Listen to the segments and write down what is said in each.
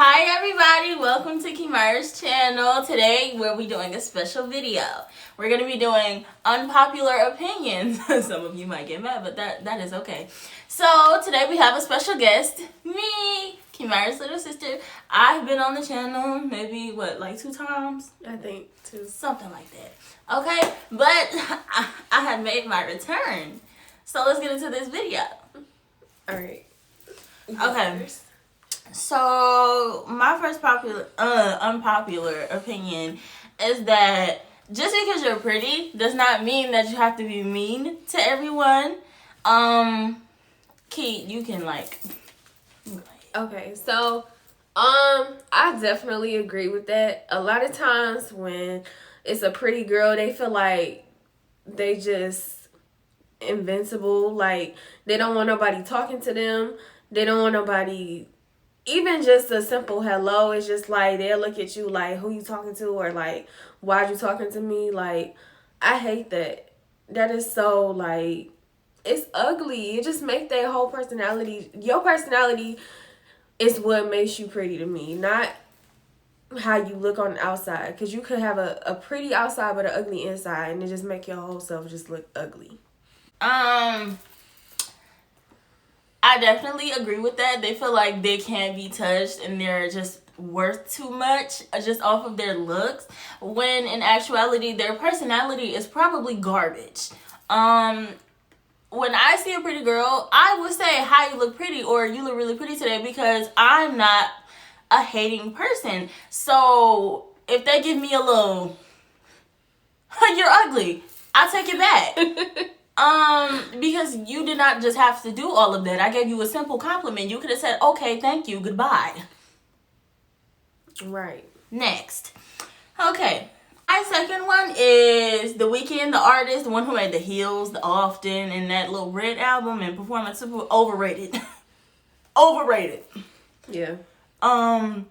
Hi everybody, welcome to Kimara's channel. Today we'll be doing a special video. We're going to be doing unpopular opinions. Some of you might get mad, but that is okay. So today we have a special guest, me, Kimara's little sister. I've been on the channel maybe, like 2 times? I think 2. Something like that. Okay, but I have made my return. So let's get into this video. Alright. Okay. So my first unpopular opinion is that just because you're pretty does not mean that you have to be mean to everyone. Keith, you can Okay, so I definitely agree with that. A lot of times when it's a pretty girl, they feel like they just invincible. Like they don't want nobody talking to them. They don't want nobody. Even just a simple hello is just like they'll look at you like, who you talking to, or like, why'd you talking to me? Like, I hate that. That is so like, it's ugly. It just makes their whole personality. Your personality is what makes you pretty to me, not how you look on the outside. Because you could have a pretty outside but an ugly inside, and it just make your whole self just look ugly. I definitely agree with that. They feel like they can't be touched and they're just worth too much just off of their looks, when in actuality their personality is probably garbage. When I see a pretty girl, I would say, hi, you look pretty, or you look really pretty today, because I'm not a hating person. So if they give me a little, you're ugly, I'll take it back. Because you did not just have to do all of that. I gave you a simple compliment. You could have said, okay, thank you, goodbye. Right. Next. Okay. My second one is The Weeknd, the artist, the one who made the heels, the Often, and that little Red album and Performance. Super overrated. Overrated. Yeah. I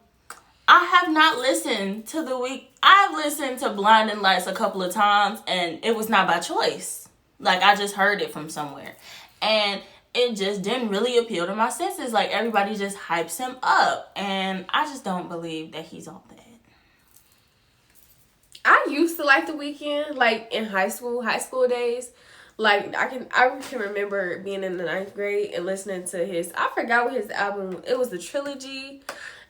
have not listened to The Weeknd. I've listened to Blinding Lights a couple of times, and it was not by choice. Like, I just heard it from somewhere. And it just didn't really appeal to my senses. Like, everybody just hypes him up. And I just don't believe that he's all that. I used to like The Weeknd, like in high school days. Like, I can remember being in the 9th grade and listening to his, I forgot what his album, it was the trilogy.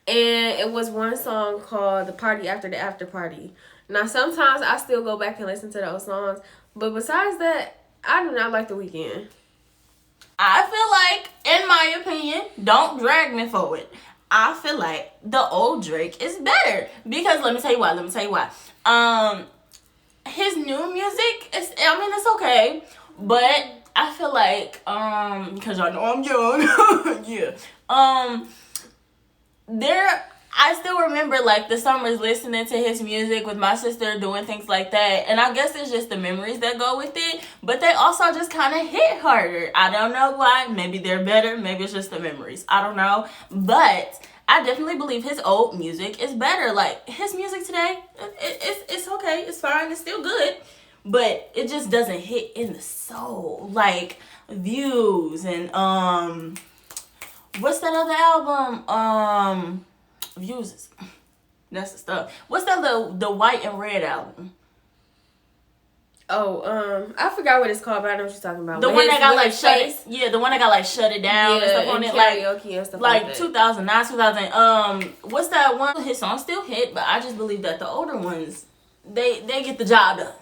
And it was one song called The Party After the After Party. Now, sometimes I still go back and listen to those songs. But besides that, I do not like The Weeknd. I feel like, in my opinion, don't drag me for it, I feel like the old Drake is better. Because let me tell you why. His new music is, it's okay. But I feel like, because I know I'm young. Yeah. I still remember, like, the summers listening to his music with my sister, doing things like that. And I guess it's just the memories that go with it. But they also just kind of hit harder. I don't know why. Maybe they're better. Maybe it's just the memories. I don't know. But I definitely believe his old music is better. Like, his music today, it's okay. It's fine. It's still good. But it just doesn't hit in the soul. Like, Views and, what's that other album? Views. That's the stuff. What's that the White and Red album? Oh, I forgot what it's called, but I know what you're talking about. The one that got like shut it. Yeah, the one that got like shut it down and stuff on it, karaoke and stuff like that. 2009, 2000. What's that one? His song still hit, but I just believe that the older ones, they get the job done.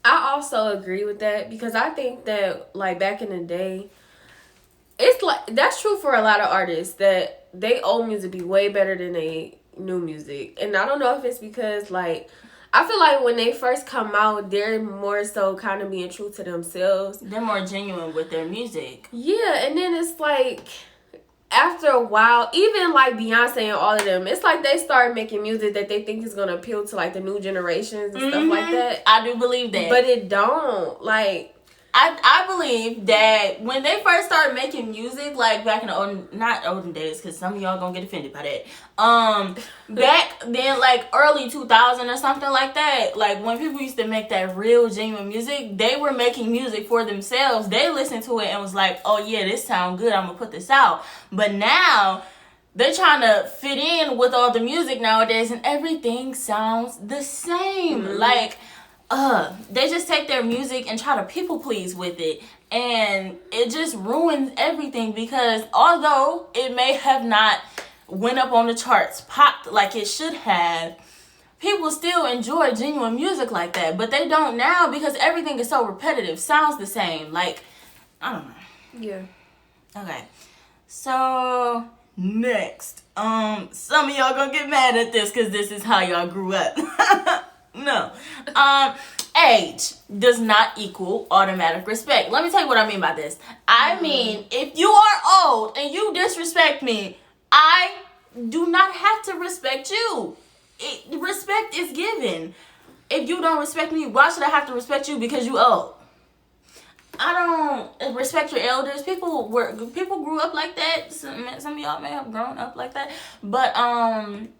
I also agree with that, because I think that, like, back in the day, it's like, that's true for a lot of artists, that they old music be way better than they new music. And I don't know if it's because, like, I feel like when they first come out, they're more so kind of being true to themselves. They're more genuine with their music. Yeah, and then it's like, after a while, even like Beyonce and all of them, it's like they start making music that they think is going to appeal to like the new generations and stuff like that. I do believe that. But it don't. Like, I believe that when they first started making music, like back in the not olden days, because some of y'all gonna get offended by that. Back then, like early 2000 or something like that, like when people used to make that real genuine music, they were making music for themselves. They listened to it and was like, oh yeah, this sounds good, I'm gonna put this out. But now, they're trying to fit in with all the music nowadays, and everything sounds the same. Mm-hmm. Like, they just take their music and try to people please with it, and it just ruins everything, because although it may have not went up on the charts, popped like it should have, people still enjoy genuine music like that, but they don't now because everything is so repetitive, sounds the same. Like, I don't know. Yeah. Okay. So next, some of y'all gonna get mad at this because this is how y'all grew up. No. Age does not equal automatic respect. Let me tell you what I mean by this. I mean, if you are old and you disrespect me, I do not have to respect you. Respect is given. If you don't respect me, why should I have to respect you because you old? I don't respect your elders. People grew up like that. Some of y'all may have grown up like that. But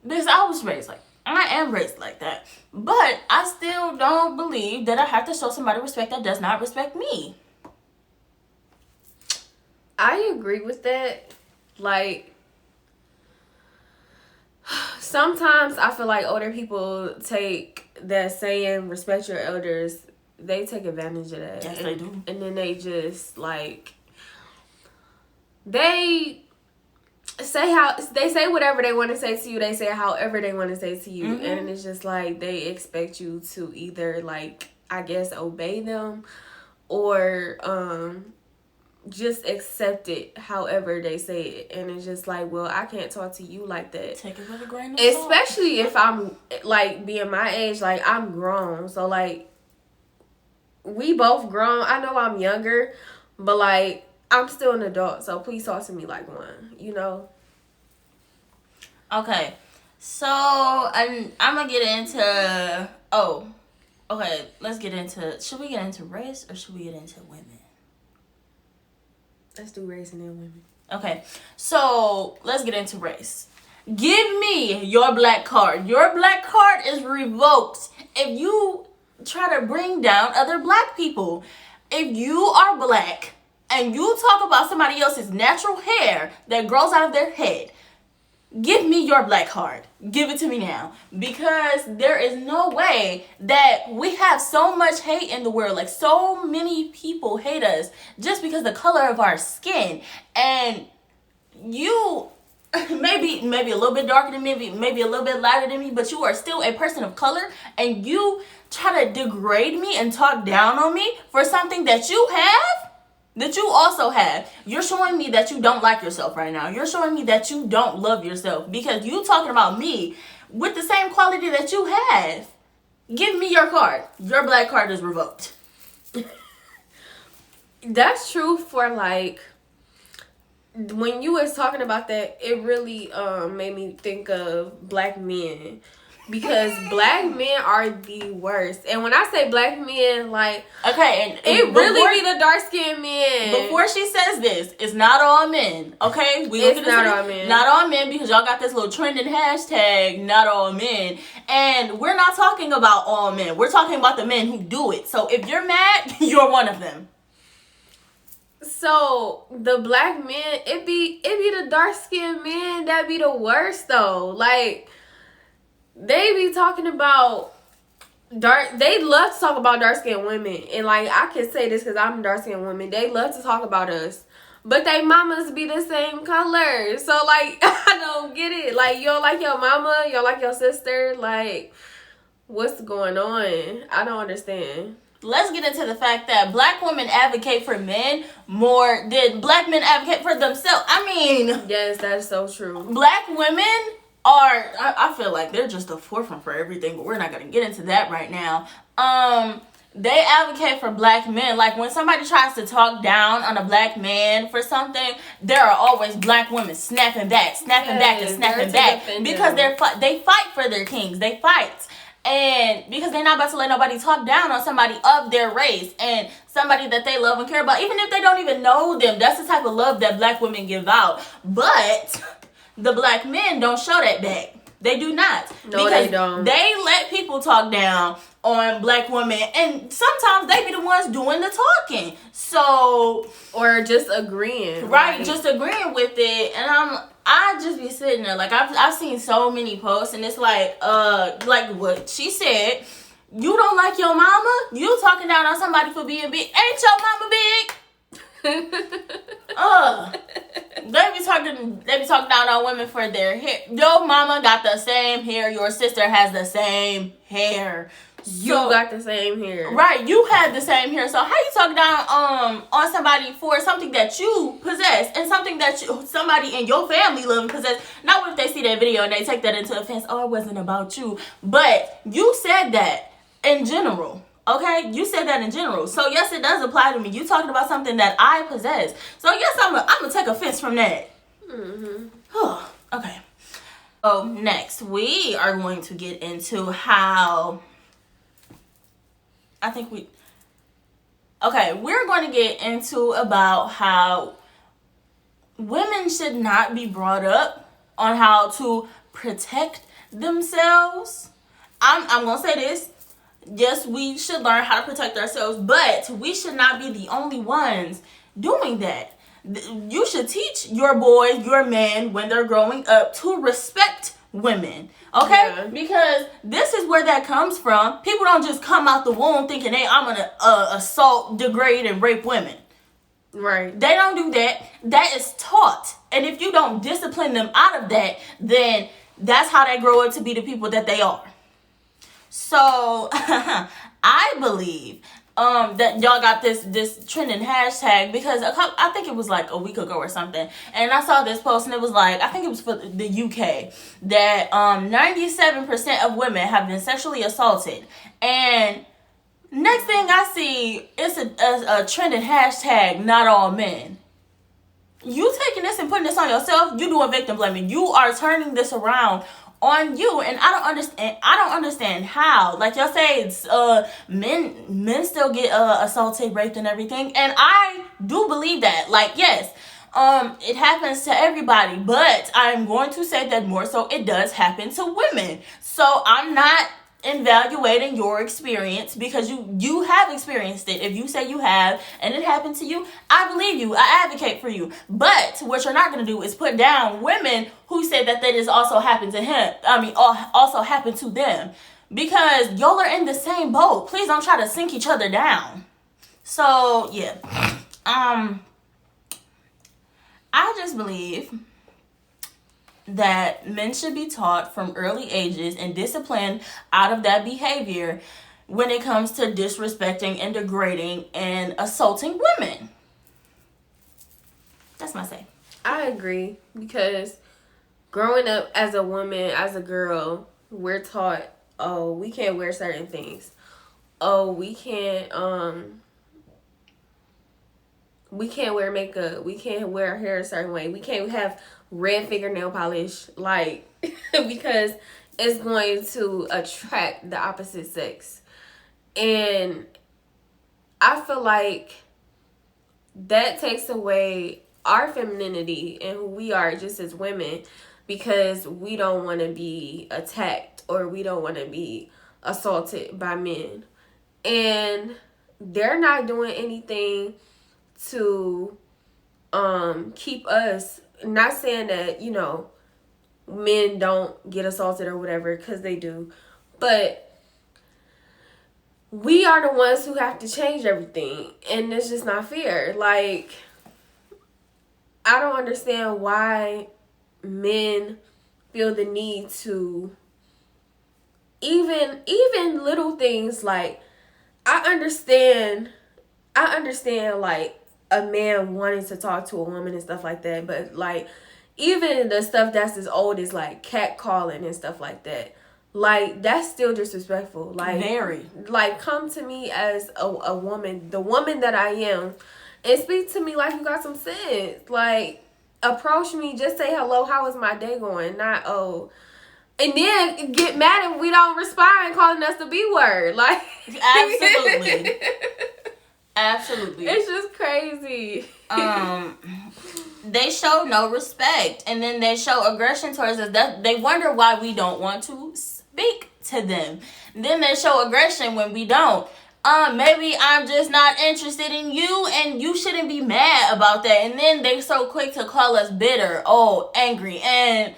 because I am raised like that. But I still don't believe that I have to show somebody respect that does not respect me. I agree with that. Like, sometimes I feel like older people take that saying, respect your elders, they take advantage of that. Yes, they do. And then they just, like, they say whatever they want to say to you. They say however they want to say to you. Mm-hmm. And it's just like they expect you to either, like, I guess, obey them or just accept it however they say it. And it's just like, well, I can't talk to you like that. Take it with a grain of salt. Especially if I'm, like, being my age. Like, I'm grown. So, like, we both grown. I know I'm younger, but, like, I'm still an adult. So please talk to me like one, you know? Okay. So, I'm going to get into... Oh. Okay, let's get into... Should we get into race or should we get into women? Let's do race and then women. Okay, so let's get into race. Give me your black card. Your black card is revoked if you try to bring down other black people. If you are black and you talk about somebody else's natural hair that grows out of their head, give me your black card. Give it to me now. Because there is no way that we have so much hate in the world. Like, so many people hate us just because the color of our skin. And you maybe a little bit darker than me, maybe a little bit lighter than me, but you are still a person of color, and you try to degrade me and talk down on me for something that you have, that you also have. You're showing me that you don't like yourself right now. You're showing me that you don't love yourself because you talking about me with the same quality that you have. Give me your card. Your black card is revoked. That's true for, like, when you was talking about that, it really made me think of black men. Because black men are the worst. And when I say black men, like, okay, and it really be the dark-skinned men. Before she says this, it's not all men, okay? It's not all men. Not all men, because y'all got this little trending hashtag, not all men. And we're not talking about all men. We're talking about the men who do it. So if you're mad, you're one of them. So the black men, it be the dark-skinned men that be the worst, though. Like, they be talking about they love to talk about dark-skinned women. And, like, I can say this because I'm a dark-skinned woman. They love to talk about us. But they mamas be the same color. So, like, I don't get it. Like, you don't like your mama? You don't like your sister? Like, what's going on? I don't understand. Let's get into the fact that black women advocate for men more than black men advocate for themselves. I mean... Yes, that's so true. Black women are... I feel like they're just the forefront for everything, but we're not going to get into that right now. They advocate for black men. Like, when somebody tries to talk down on a black man for something, there are always black women snapping back, and snapping back. Because they fight for their kings. They fight. And because they're not about to let nobody talk down on somebody of their race and somebody that they love and care about, even if they don't even know them. That's the type of love that black women give out. But the black men don't show that back. They do not. No, because they don't. They let people talk down on black women, and sometimes they be the ones doing the talking. So, or just agreeing. Right, just agreeing with it. And I just be sitting there like I've seen so many posts, and it's like what she said. You don't like your mama? You talking down on somebody for being big? Ain't your mama big? They be talking down on women for their hair. Your mama got the same hair. Your sister has the same hair. You got the same hair. Right, you have the same hair. So how you talk down on somebody for something that you possess and something that somebody in your family love and possess? Not what if they see that video and they take that into offense. Oh, it wasn't about you. But you said that in general. Okay, you said that in general. So yes, it does apply to me. You talking about something that I possess. So yes, I'm gonna take offense from that. Okay. So next, we are going to get into how we're going to get into about how women should not be brought up on how to protect themselves. I'm going to say this. Yes, we should learn how to protect ourselves, but we should not be the only ones doing that. You should teach your boys, your men, when they're growing up, to respect women. Okay? Yeah. Because this is where that comes from. People don't just come out the womb thinking, hey, I'm going to assault, degrade, and rape women. Right. They don't do that. That is taught. And if you don't discipline them out of that, then that's how they grow up to be the people that they are. So, I believe that y'all got this trending hashtag because I think it was like a week ago or something, and I saw this post and it was like, I think it was for the UK, that 97% of women have been sexually assaulted, and next thing I see, it's a trending hashtag, not all men. You taking this and putting this on yourself, you doing victim blaming. You are turning this around on you, and I don't understand how. Like y'all say, it's men still get assaulted, raped, and everything, and I do believe that. Like, yes, it happens to everybody, but I'm going to say that more so it does happen to women. So I'm not evaluating your experience because you have experienced it. If you say you have and it happened to you, I believe you. I advocate for you. But what you're not going to do is put down women who said that just also happened to him. Also happened to them, because y'all are in the same boat. Please don't try to sink each other down. So yeah, I just believe that men should be taught from early ages and disciplined out of that behavior when it comes to disrespecting and degrading and assaulting women. That's my say. I agree, because growing up as a woman, as a girl, we're taught, oh, we can't wear certain things. Oh, we can't wear makeup. We can't wear our hair a certain way. We can't have red fingernail polish, like, because it's going to attract the opposite sex. And I feel like that takes away our femininity and who we are just as women, because we don't want to be attacked or we don't want to be assaulted by men. And they're not doing anything to keep us. Not saying that, men don't get assaulted or whatever, because they do, but we are the ones who have to change everything, and it's just not fair. Like, I don't understand why men feel the need to even little things. Like, I understand like a man wanting to talk to a woman and stuff like that, but like even the stuff that's as old as like catcalling and stuff like that, like that's still disrespectful. Like, very. Like, come to me as a woman, the woman that I am, and speak to me like you got some sense. Like, approach me, just say hello, how is my day going? Not and then get mad if we don't respond, calling us the B word. Like, absolutely. Absolutely. It's just crazy. They show no respect, and then they show aggression towards us. That they wonder why we don't want to speak to them. Then they show aggression when we don't. maybe I'm just not interested in you, and you shouldn't be mad about that. And then they so quick to call us bitter, angry, and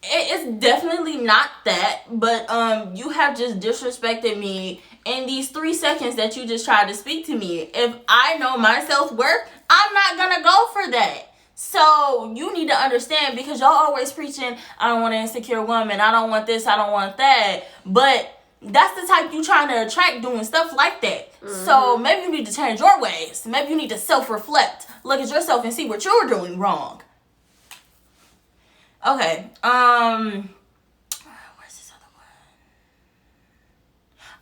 it's definitely not that. But you have just disrespected me in these 3 seconds that you just tried to speak to me. If I know my self-worth, I'm not gonna go for that. So you need to understand, because y'all always preaching, I don't want an insecure woman, I don't want this, I don't want that. But that's the type you trying to attract doing stuff like that. Mm-hmm. So maybe you need to change your ways. Maybe you need to self-reflect. Look at yourself and see what you're doing wrong. Okay. Where's this other one?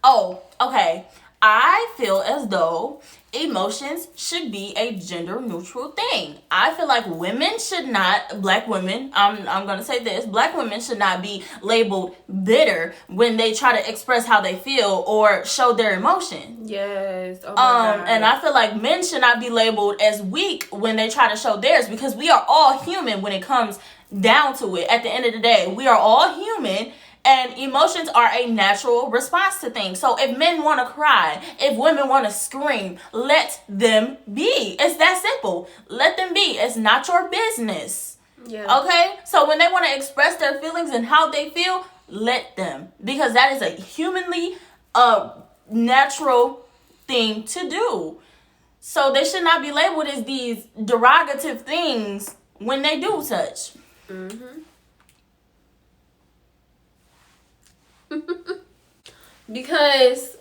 Oh, okay. I feel as though emotions should be a gender neutral thing. I feel like women should not, black women, I'm going to say this, black women should not be labeled bitter when they try to express how they feel or show their emotion. Yes. Oh my God. And I feel like men should not be labeled as weak when they try to show theirs, because we are all human when it comes down to it. At the end of the day, we are all human. And emotions are a natural response to things. So if men want to cry, if women want to scream, let them be. It's that simple. Let them be. It's not your business. Yeah. Okay? So when they want to express their feelings and how they feel, let them. Because that is a humanly natural thing to do. So they should not be labeled as these derogative things when they do touch. Mm-hmm. Because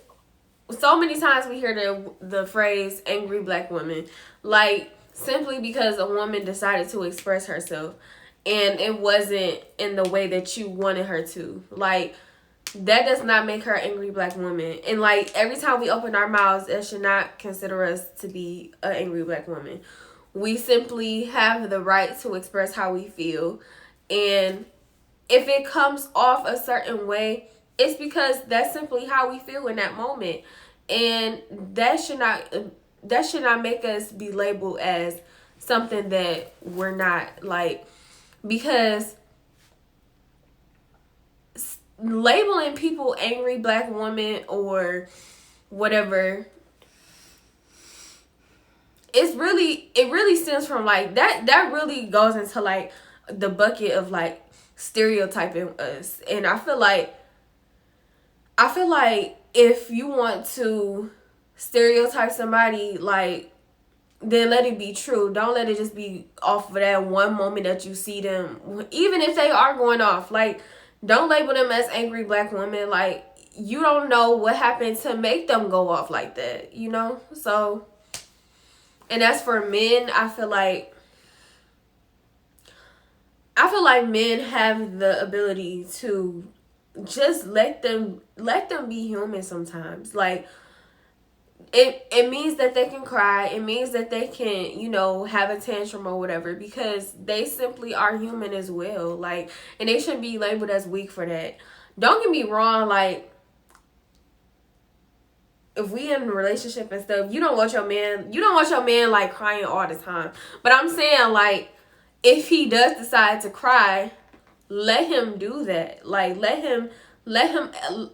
so many times we hear the phrase angry black women, like simply because a woman decided to express herself and it wasn't in the way that you wanted her to. Like, that does not make her angry black woman. And like, every time we open our mouths, that should not consider us to be an angry black woman. We simply have the right to express how we feel. And if it comes off a certain way, it's because that's simply how we feel in that moment. And that should not make us be labeled as something that we're not. Like, because labeling people angry black women or whatever, it really stems from like that really goes into like the bucket of like stereotyping us. And I feel like if you want to stereotype somebody, like, then let it be true. Don't let it just be off of that one moment that you see them. Even if they are going off, like, don't label them as angry black women. Like, you don't know what happened to make them go off like that, you know? So, and as for men, I feel like men have the ability to just let them be human sometimes. Like, it means that they can cry. It means that they can, you know, have a tantrum or whatever, because they simply are human as well. Like, and they shouldn't be labeled as weak for that. Don't get me wrong, like, if we in a relationship and stuff, you don't want your man like crying all the time. But I'm saying, like, if he does decide to cry, let him do that. Like, let him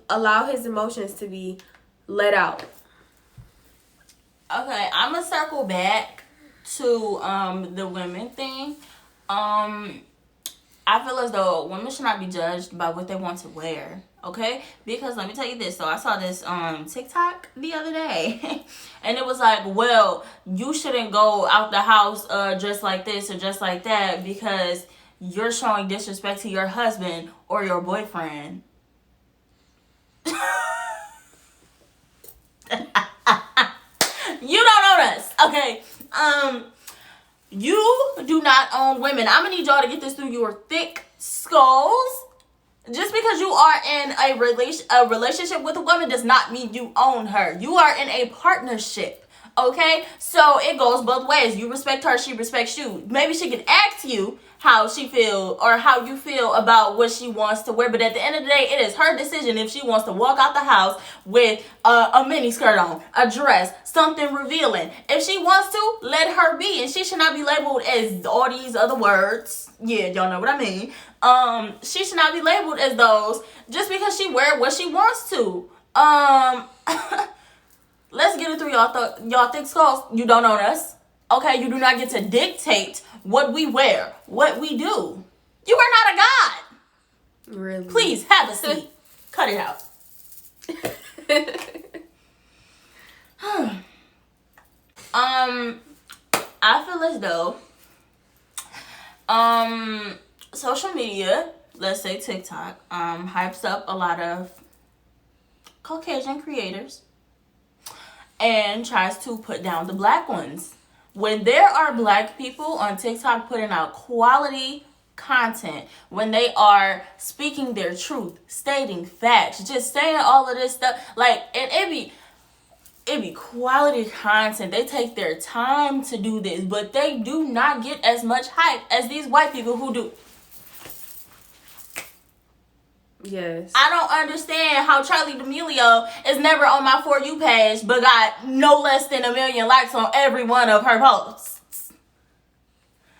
allow his emotions to be let out. Okay, I'm gonna circle back to the women thing. I feel as though women should not be judged by what they want to wear. Okay, because let me tell you this. So I saw this on TikTok the other day, and it was like, well, you shouldn't go out the house dressed like this or just like that because you're showing disrespect to your husband or your boyfriend. You don't own us, okay? You do not own women. I'm gonna need y'all to get this through your thick skulls. Just because you are in a relationship with a woman does not mean you own her. You are in a partnership, okay? So it goes both ways. You respect her, she respects you. Maybe she can ask you how she feel or how you feel about what she wants to wear, but at the end of the day, it is her decision if she wants to walk out the house with a mini skirt on, a dress, something revealing. If she wants to, let her be, and she should not be labeled as all these other words. Yeah, y'all know what I mean. She should not be labeled as those just because she wear what she wants to. Let's get it through y'all thick skulls. You don't own us. Okay, you do not get to dictate what we wear, what we do. You are not a god. Really? Please have a seat. Cut it out. I feel as though social media, let's say TikTok, hypes up a lot of Caucasian creators and tries to put down the black ones. When there are black people on TikTok putting out quality content, when they are speaking their truth, stating facts, just saying all of this stuff, like, and it be quality content. They take their time to do this, but they do not get as much hype as these white people who do. Yes. I don't understand how Charlie D'Amelio is never on my For You page, but got no less than 1 million likes on every one of her posts.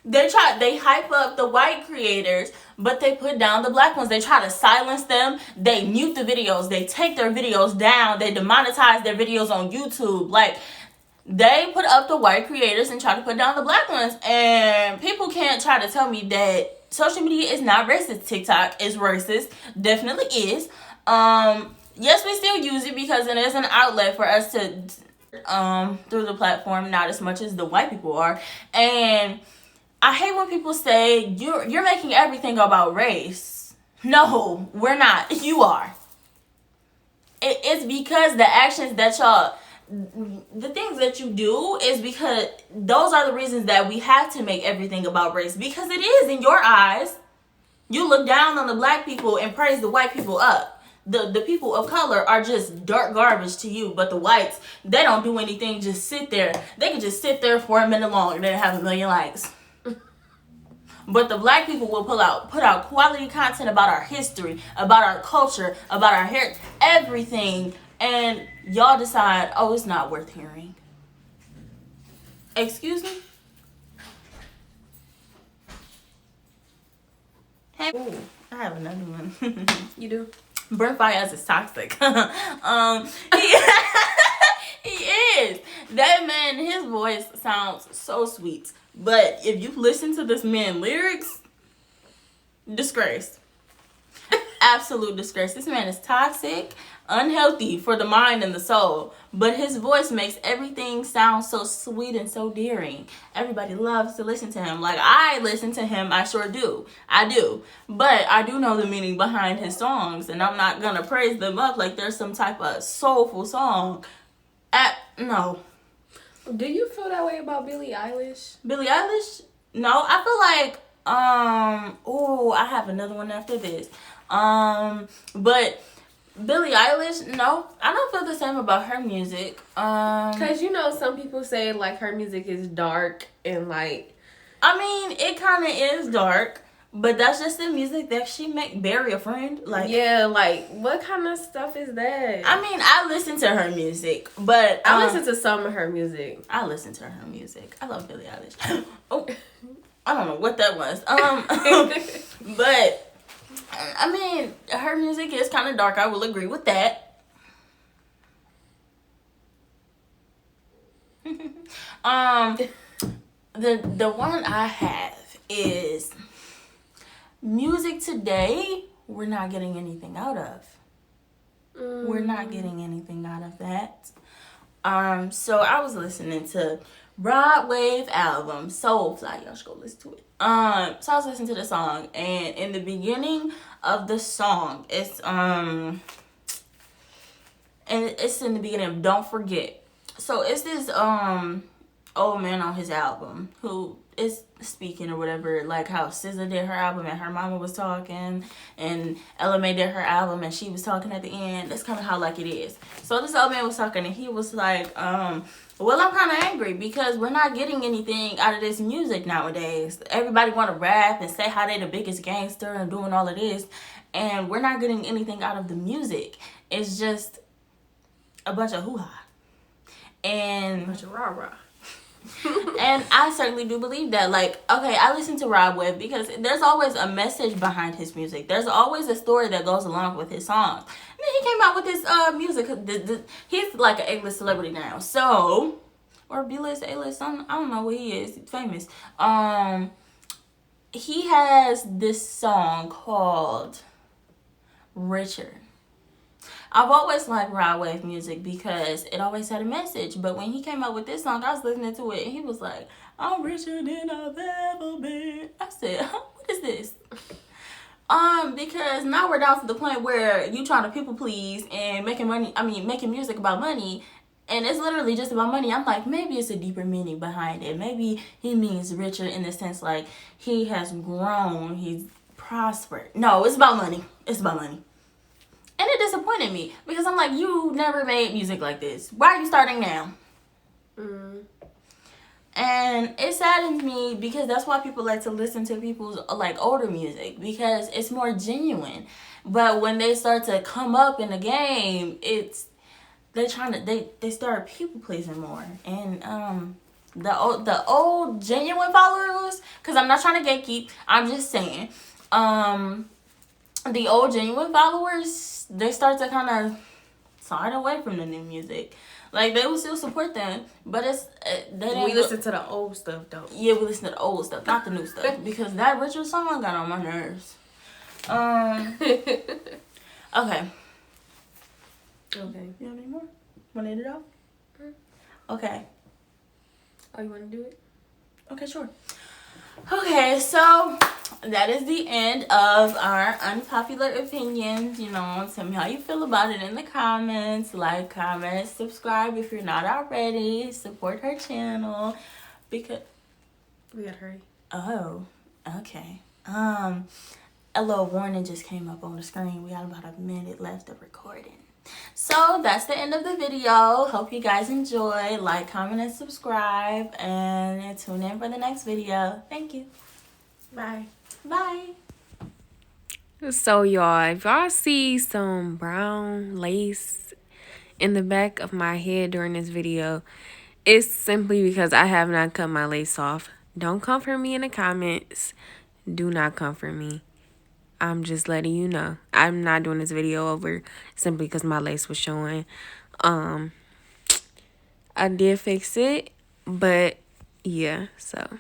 They hype up the white creators, but they put down the black ones. They try to silence them. They mute the videos. They take their videos down. They demonetize their videos on YouTube. Like, they put up the white creators and try to put down the black ones. And people can't try to tell me that social media is not racist. TikTok is racist. Definitely is. Yes, we still use it because it is an outlet for us to through the platform, not as much as the white people are. And I hate when people say you're making everything about race. No, we're not. You are. It's because the actions that y'all, the things that you do is because those are the reasons that we have to make everything about race. Because it is in your eyes. You look down on the black people and praise the white people up. The people of color are just dark garbage to you, but the whites, they don't do anything, just sit there. They can just sit there for a minute long and then have 1 million likes. But the black people will put out quality content about our history, about our culture, about our hair, everything. And y'all decide, oh, it's not worth hearing. Excuse me? Hey, ooh, I have another one. You do? Brent Fayez is toxic. He is. That man, his voice sounds so sweet. But if you listen to this man's lyrics, disgrace. Absolute disgrace. This man is toxic, unhealthy for the mind and the soul. But his voice makes everything sound so sweet and so dearing. Everybody loves to listen to him. Like, I listen to him, I sure do. I do. But I do know the meaning behind his songs. And I'm not going to praise them up like there's some type of soulful song. No. Do you feel that way about Billie Eilish? Billie Eilish? No, I feel like, I have another one after this. But Billie Eilish, no, I don't feel the same about her music. Cause you know some people say like her music is dark and like. I mean, it kind of is dark, but that's just the music that she make. Bury a friend, like. Yeah, like what kind of stuff is that? I mean, I listen to her music, but I listen to some of her music. I listen to her music. I love Billie Eilish. Oh, I don't know what that was. But. I mean, her music is kind of dark. I will agree with that. The one I have is music today. We're not getting anything out of. We're not getting anything out of that. So I was listening to Rod Wave album Soulfly. Y'all should go listen to it. So I was listening to the song, and in the beginning of the song, it's and it's in the beginning of Don't Forget. So it's this old man on his album who is speaking or whatever, like how SZA did her album and her mama was talking, and Ella Mai did her album and she was talking at the end. That's kind of how like it is. So this old man was talking and he was like, well, I'm kind of angry because we're not getting anything out of this music nowadays. Everybody want to rap and say how they the biggest gangster and doing all of this, and we're not getting anything out of the music. It's just a bunch of hoo-ha. And A bunch of rah-rah. And I certainly do believe that. Like, okay, I listen to Rod Wave because there's always a message behind his music. There's always a story that goes along with his songs. And then he came out with his music. He's like an A-list celebrity now. So, or B-list, A-list, I don't know what he is. He's famous. He has this song called Richer. I've always liked Rod Wave music because it always had a message. But when he came out with this song, I was listening to it and he was like, I'm richer than I've ever been. I said, what is this? Because now we're down to the point where you trying to people please and making music about money, and it's literally just about money. I'm like, maybe it's a deeper meaning behind it. Maybe he means richer in the sense like he has grown, he's prospered. No, it's about money. It's about money. And it disappointed me because I'm like, you never made music like this. Why are you starting now? And it saddens me because that's why people like to listen to people's like older music, because it's more genuine. But when they start to come up in the game, they start people pleasing more. And the old genuine followers, because I'm not trying to gatekeep, I'm just saying, the old genuine followers, they start to kind of slide away from the new music. Like, they will still support them, but we listen to the old stuff, though. Yeah, we listen to the old stuff, not the new stuff, because that Richard song got on my nerves. Okay. Okay. You have any more? Want to end it off? Okay. Oh, you want to do it? Okay, sure. Okay, so that is the end of our unpopular opinions. You know, tell me how you feel about it in the comments. Like, comment, subscribe if you're not already. Support her channel because we gotta hurry. Oh, okay. A little warning just came up on the screen. We got about a minute left of recording. So that's the end of the video. Hope you guys enjoy. Like, comment, and subscribe. And tune in for the next video. Thank you. Bye. Bye. So, y'all, if y'all see some brown lace in the back of my head during this video, it's simply because I have not cut my lace off. Don't come for me in the comments. Do not come for me. I'm just letting you know. I'm not doing this video over simply because my lace was showing. I did fix it, but yeah, so